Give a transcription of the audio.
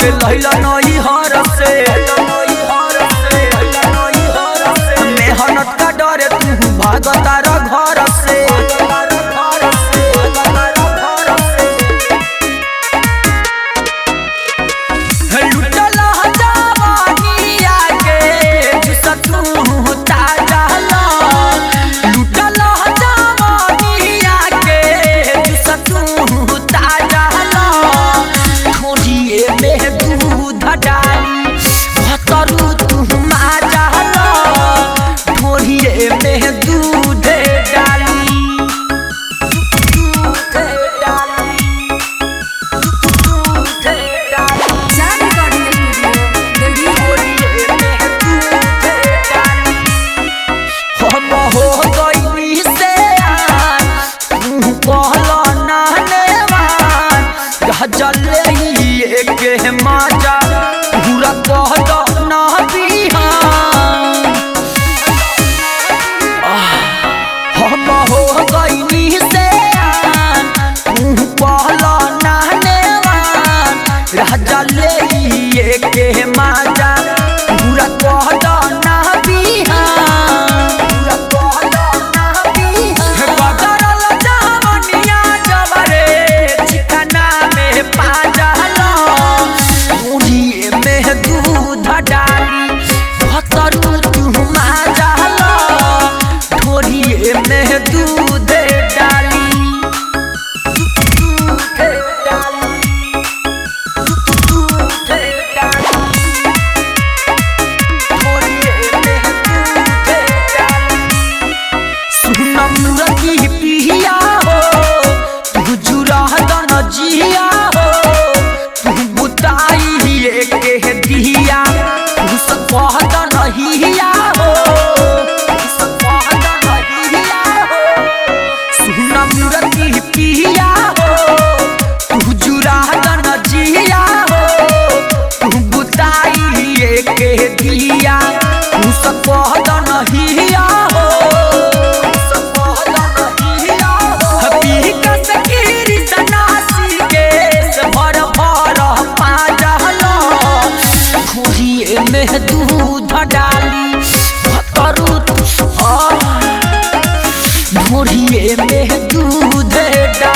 के लैला नई हर से मेहनत का डरे तू भागता र घर से जले के माजा पूरा कह दो ना बिहान हम हो गईनी से तू कहला नहनेवान राजा ले के माजा पूरा कह दो ना बिहान पूरा कह दो ना बिहान बदरल जवनिया जबरे चिकना में पाजला मुढ़ी में दूध डाली भतरू तू माजला ढोरी में दूध डाली मुरती पिया हो तू जुरा दन जिया हो तू बुताई के दिया तू सपहद नहिया हो सुना मुरती पिया हो तू जुरा दन जिया हो तू बुताई के दिया तू सपहद नहिया हो में दूध डाली भतरू ढोरिए में दूध डाली।